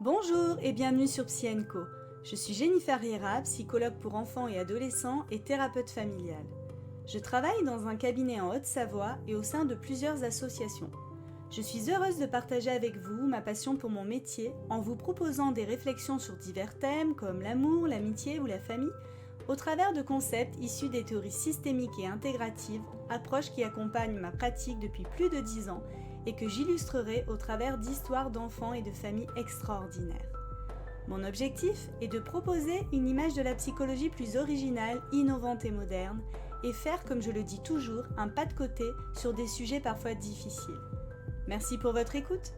Bonjour et bienvenue sur Psy & Co. Je suis Jennifer Riera, psychologue pour enfants et adolescents et thérapeute familiale. Je travaille dans un cabinet en Haute-Savoie et au sein de plusieurs associations. Je suis heureuse de partager avec vous ma passion pour mon métier en vous proposant des réflexions sur divers thèmes comme l'amour, l'amitié ou la famille, au travers de concepts issus des théories systémiques et intégratives, approches qui accompagnent ma pratique depuis plus de 10 ans et que j'illustrerai au travers d'histoires d'enfants et de familles extraordinaires. Mon objectif est de proposer une image de la psychologie plus originale, innovante et moderne, et faire, comme je le dis toujours, un pas de côté sur des sujets parfois difficiles. Merci pour votre écoute.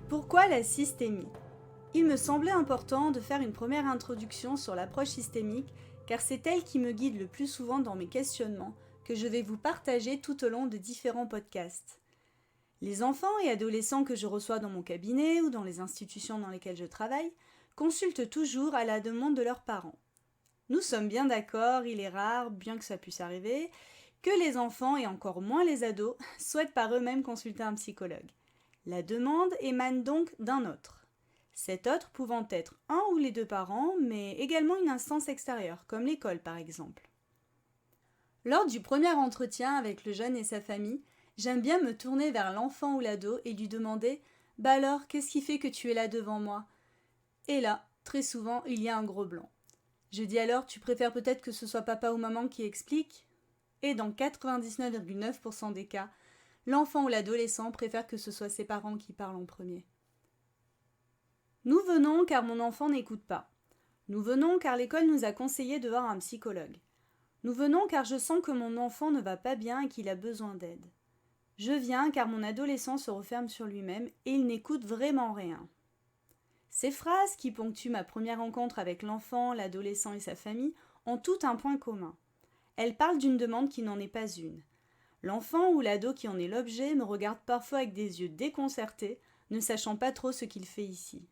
Pourquoi la systémie ? Il me semblait important de faire une première introduction sur l'approche systémique, car c'est elle qui me guide le plus souvent dans mes questionnements, que je vais vous partager tout au long de différents podcasts. Les enfants et adolescents que je reçois dans mon cabinet ou dans les institutions dans lesquelles je travaille consultent toujours à la demande de leurs parents. Nous sommes bien d'accord, il est rare, bien que ça puisse arriver, que les enfants et encore moins les ados souhaitent par eux-mêmes consulter un psychologue. La demande émane donc d'un autre. Cet autre pouvant être un ou les deux parents, mais également une instance extérieure, comme l'école par exemple. Lors du premier entretien avec le jeune et sa famille, j'aime bien me tourner vers l'enfant ou l'ado et lui demander « Bah alors, qu'est-ce qui fait que tu es là devant moi ?» Et là, très souvent, il y a un gros blanc. Je dis alors « Tu préfères peut-être que ce soit papa ou maman qui explique ?» Et dans 99,9% des cas, l'enfant ou l'adolescent préfère que ce soit ses parents qui parlent en premier. Nous venons car mon enfant n'écoute pas. Nous venons car l'école nous a conseillé de voir un psychologue. Nous venons car je sens que mon enfant ne va pas bien et qu'il a besoin d'aide. Je viens car mon adolescent se referme sur lui-même et il n'écoute vraiment rien. Ces phrases qui ponctuent ma première rencontre avec l'enfant, l'adolescent et sa famille ont toutes un point commun. Elles parlent d'une demande qui n'en est pas une. L'enfant ou l'ado qui en est l'objet me regarde parfois avec des yeux déconcertés, ne sachant pas trop ce qu'il fait ici.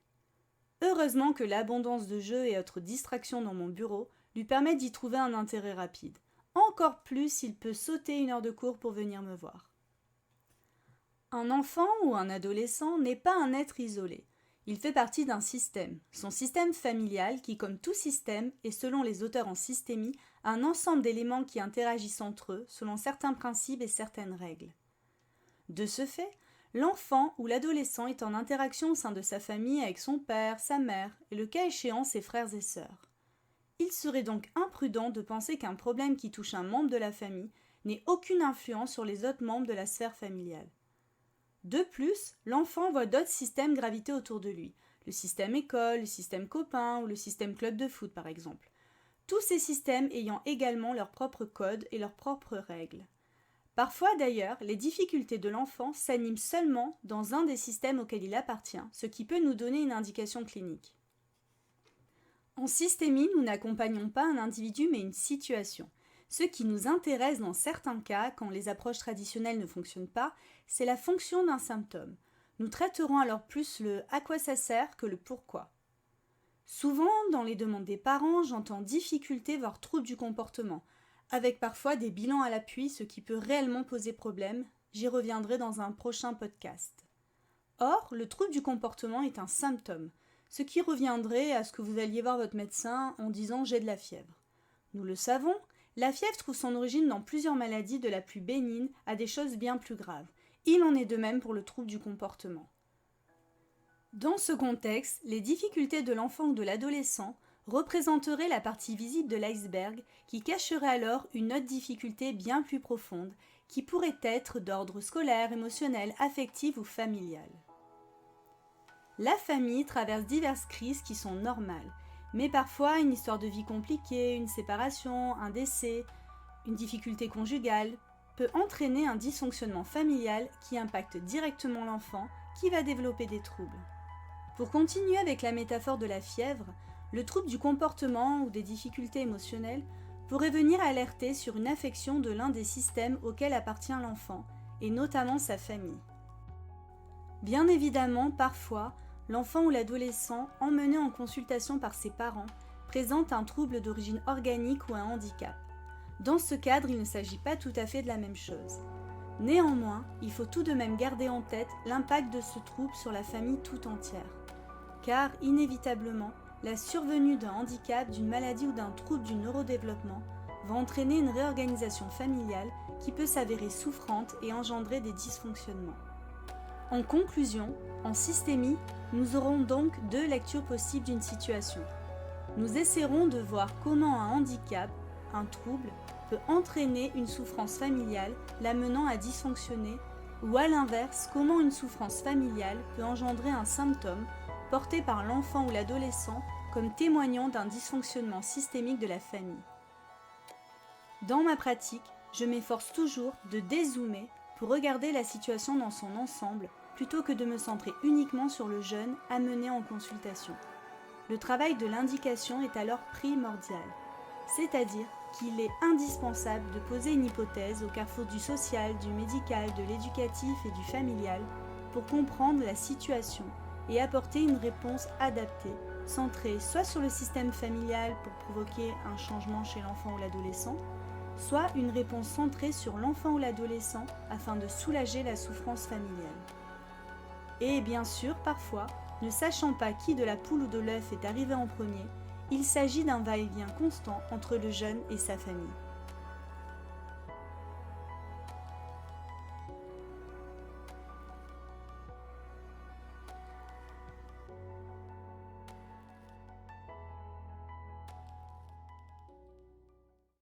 Heureusement que l'abondance de jeux et autres distractions dans mon bureau lui permet d'y trouver un intérêt rapide. Encore plus s'il peut sauter 1 heure de cours pour venir me voir. Un enfant ou un adolescent n'est pas un être isolé. Il fait partie d'un système, son système familial qui, comme tout système, et selon les auteurs en systémie, a un ensemble d'éléments qui interagissent entre eux selon certains principes et certaines règles. De ce fait, l'enfant ou l'adolescent est en interaction au sein de sa famille avec son père, sa mère et le cas échéant ses frères et sœurs. Il serait donc imprudent de penser qu'un problème qui touche un membre de la famille n'ait aucune influence sur les autres membres de la sphère familiale. De plus, l'enfant voit d'autres systèmes graviter autour de lui, le système école, le système copain ou le système club de foot par exemple. Tous ces systèmes ayant également leurs propres codes et leurs propres règles. Parfois d'ailleurs, les difficultés de l'enfant s'animent seulement dans un des systèmes auxquels il appartient, ce qui peut nous donner une indication clinique. En systémie, nous n'accompagnons pas un individu mais une situation. Ce qui nous intéresse dans certains cas, quand les approches traditionnelles ne fonctionnent pas, c'est la fonction d'un symptôme. Nous traiterons alors plus le « à quoi ça sert » que le « pourquoi ». Souvent, dans les demandes des parents, j'entends difficulté voire trouble du comportement, avec parfois des bilans à l'appui, ce qui peut réellement poser problème. J'y reviendrai dans un prochain podcast. Or, le trouble du comportement est un symptôme, ce qui reviendrait à ce que vous alliez voir votre médecin en disant « j'ai de la fièvre ». Nous le savons, la fièvre trouve son origine dans plusieurs maladies de la plus bénigne à des choses bien plus graves. Il en est de même pour le trouble du comportement. Dans ce contexte, les difficultés de l'enfant ou de l'adolescent représenteraient la partie visible de l'iceberg qui cacherait alors une autre difficulté bien plus profonde qui pourrait être d'ordre scolaire, émotionnel, affectif ou familial. La famille traverse diverses crises qui sont normales, mais parfois une histoire de vie compliquée, une séparation, un décès, une difficulté conjugale peut entraîner un dysfonctionnement familial qui impacte directement l'enfant qui va développer des troubles. Pour continuer avec la métaphore de la fièvre, le trouble du comportement ou des difficultés émotionnelles pourrait venir alerter sur une affection de l'un des systèmes auxquels appartient l'enfant, et notamment sa famille. Bien évidemment, parfois, l'enfant ou l'adolescent, emmené en consultation par ses parents, présente un trouble d'origine organique ou un handicap. Dans ce cadre, il ne s'agit pas tout à fait de la même chose. Néanmoins, il faut tout de même garder en tête l'impact de ce trouble sur la famille tout entière. Car, inévitablement, la survenue d'un handicap, d'une maladie ou d'un trouble du neurodéveloppement va entraîner une réorganisation familiale qui peut s'avérer souffrante et engendrer des dysfonctionnements. En conclusion, en systémie, nous aurons donc deux lectures possibles d'une situation. Nous essaierons de voir comment un handicap, un trouble, peut entraîner une souffrance familiale l'amenant à dysfonctionner, ou à l'inverse, comment une souffrance familiale peut engendrer un symptôme porté par l'enfant ou l'adolescent comme témoignant d'un dysfonctionnement systémique de la famille. Dans ma pratique, je m'efforce toujours de dézoomer pour regarder la situation dans son ensemble plutôt que de me centrer uniquement sur le jeune amené en consultation. Le travail de l'indication est alors primordial, c'est-à-dire qu'il est indispensable de poser une hypothèse au carrefour du social, du médical, de l'éducatif et du familial pour comprendre la situation et apporter une réponse adaptée, centrée soit sur le système familial pour provoquer un changement chez l'enfant ou l'adolescent, soit une réponse centrée sur l'enfant ou l'adolescent afin de soulager la souffrance familiale. Et bien sûr, parfois, ne sachant pas qui de la poule ou de l'œuf est arrivé en premier, il s'agit d'un va-et-vient constant entre le jeune et sa famille.